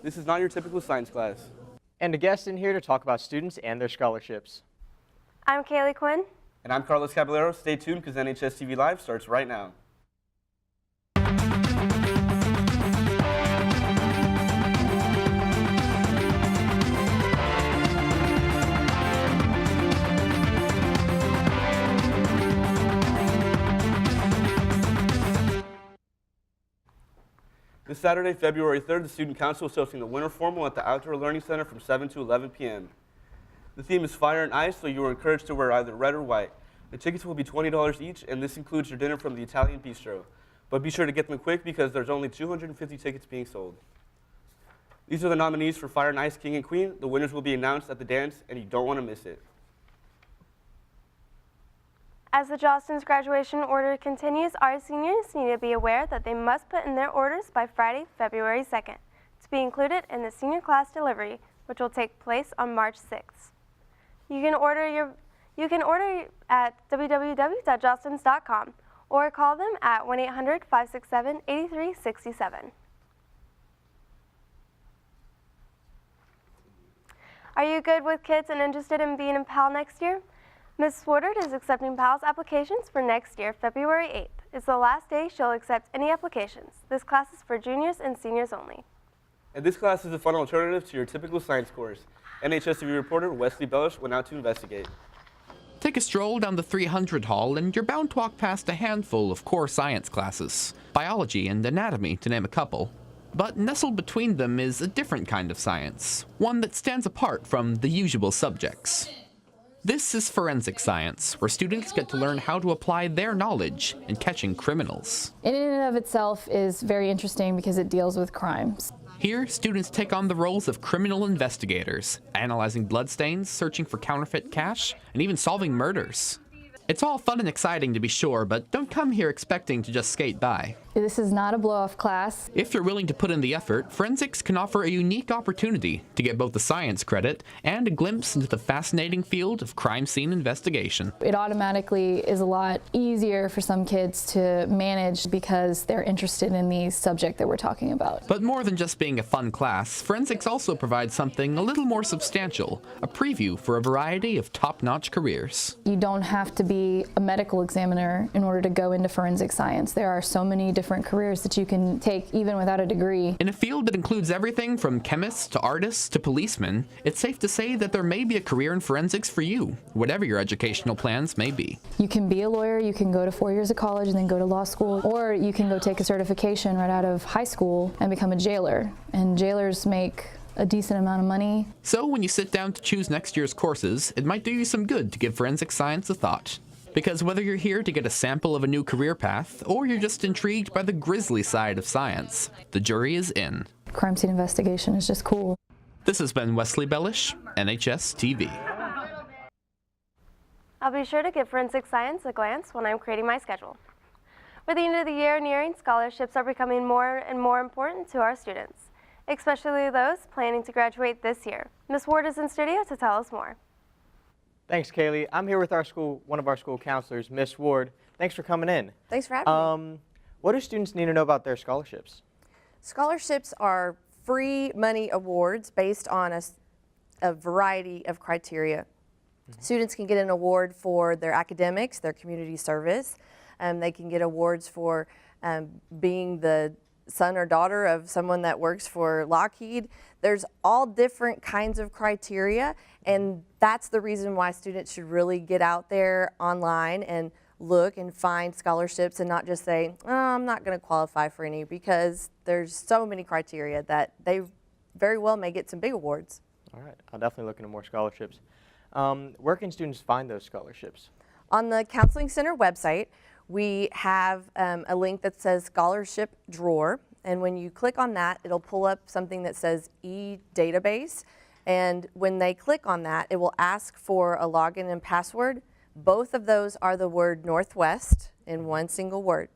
This is not your typical science class. And a guest in here to talk about students and their scholarships. I'm Kaylee Quinn. And I'm Carlos Caballero. Stay tuned because Nhstv Live starts right now. This Saturday, February 3rd, the Student Council is hosting the Winter Formal at the Outdoor Learning Center from 7 to 11 p.m. The theme is fire and ice, so you are encouraged to wear either red or white. The tickets will be $20 each, and this includes your dinner from the Italian Bistro. But be sure to get them quick because there's only 250 tickets being sold. These are the nominees for Fire and Ice King and Queen. The winners will be announced at the dance, and you don't want to miss it. As the Jostens graduation order continues, our seniors need to be aware that they must put in their orders by Friday, February 2nd, to be included in the senior class delivery, which will take place on March 6th. You can order at www.jostens.com or call them at 1-800-567-8367. Are you good with kids and interested in being a PAL next year? Ms. Woodard is accepting PALS applications for next year, February 8th. It's the last day she'll accept any applications. This class is for juniors and seniors only. And this class is a fun alternative to your typical science course. Nhstv reporter Wesley Bellish went out to investigate. Take a stroll down the 300 hall and you're bound to walk past a handful of core science classes, biology and anatomy to name a couple. But nestled between them is a different kind of science, one that stands apart from the usual subjects. This is forensic science, where students get to learn how to apply their knowledge in catching criminals. In and of itself is very interesting because it deals with crimes. Here, students take on the roles of criminal investigators, analyzing bloodstains, searching for counterfeit cash, and even solving murders. It's all fun and exciting to be sure, but don't come here expecting to just skate by. This is not a blow-off class. If you're willing to put in the effort, forensics can offer a unique opportunity to get both the science credit and a glimpse into the fascinating field of crime scene investigation. It automatically is a lot easier for some kids to manage because they're interested in the subject that we're talking about. But more than just being a fun class, forensics also provides something a little more substantial, a preview for a variety of top-notch careers. You don't have to be a medical examiner in order to go into forensic science. There are so many different careers that you can take even without a degree. In a field that includes everything from chemists to artists to policemen, it's safe to say that there may be a career in forensics for you, whatever your educational plans may be. You can be a lawyer, you can go to 4 years of college and then go to law school, or you can go take a certification right out of high school and become a jailer. And jailers make a decent amount of money. So when you sit down to choose next year's courses, it might do you some good to give forensic science a thought. Because whether you're here to get a sample of a new career path, or you're just intrigued by the grisly side of science, the jury is in. Crime scene investigation is just cool. This has been Wesley Bellish, Nhstv. I'll be sure to give forensic science a glance when I'm creating my schedule. With the end of the year nearing, scholarships are becoming more and more important to our students, especially those planning to graduate this year. Ms. Ward is in studio to tell us more. Thanks, Kaylee. I'm here with one of our school counselors, Miss Ward. Thanks for coming in. Thanks for having me. What do students need to know about their scholarships? Scholarships are free money awards based on a variety of criteria. Students can get an award for their academics, their community service. They can get awards for being the son or daughter of someone that works for Lockheed. There's all different kinds of criteria, and that's the reason why students should really get out there online and look and find scholarships and not just say, oh, I'm not going to qualify for any, because there's so many criteria that they very well may get some big awards. All right, I'll definitely look into more scholarships. Where can students find those scholarships? On the Counseling Center website, we have a link that says Scholarship Drawer, and when you click on that, it'll pull up something that says e-database, and when they click on that, it will ask for a login and password. Both of those are the word Northwest in one single word.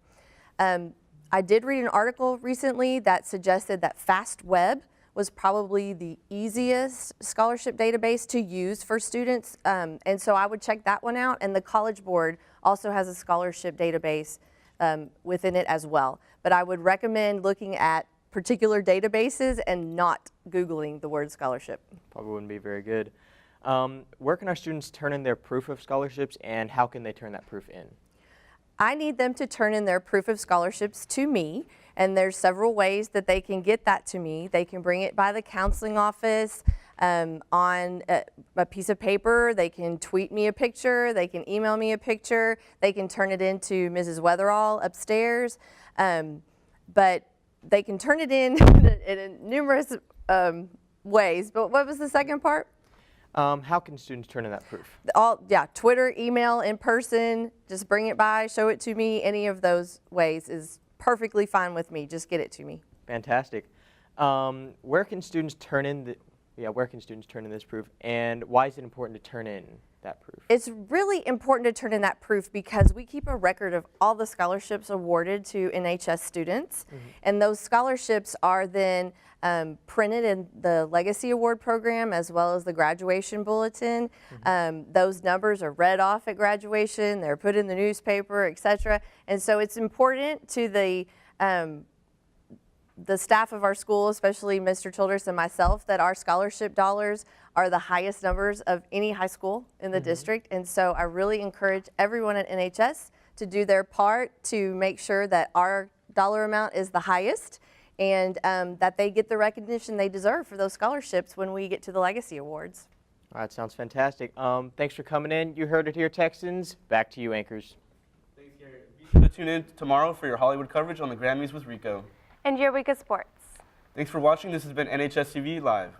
I did read an article recently that suggested that FastWeb was probably the easiest scholarship database to use for students, and so I would check that one out. And the College Board also has a scholarship database within it as well. But I would recommend looking at particular databases and not Googling the word scholarship. Probably wouldn't be very good. Where can our students turn in their proof of scholarships, and how can they turn that proof in? I need them to turn in their proof of scholarships to me, and there's several ways that they can get that to me. They can bring it by the counseling office on a piece of paper. They can tweet me a picture. They can email me a picture. They can turn it into Mrs. Weatherall upstairs. But they can turn it in in numerous ways. But what was the second part? How can students turn in that proof? Twitter, email, in person, just bring it by, show it to me. Any of those ways is perfectly fine with me. Just get it to me. Fantastic. Where can students turn in this proof, and why is it important to turn in that proof? It's really important to turn in that proof because we keep a record of all the scholarships awarded to NHS students, and those scholarships are then printed in the Legacy Award program as well as the graduation bulletin. Those numbers are read off at graduation, they're put in the newspaper, etc. And so it's important to the staff of our school, especially Mr. Childress and myself, that our scholarship dollars are the highest numbers of any high school in the district. And so I really encourage everyone at NHS to do their part to make sure that our dollar amount is the highest, and that they get the recognition they deserve for those scholarships when we get to the Legacy Awards. All right, sounds fantastic. Thanks for coming in. You heard it here, Texans. Back to you, anchors. Thanks, Gary. Be sure to tune in tomorrow for your Hollywood coverage on the Grammys with Rico. And your week of sports. Thanks for watching. This has been NHSTV Live.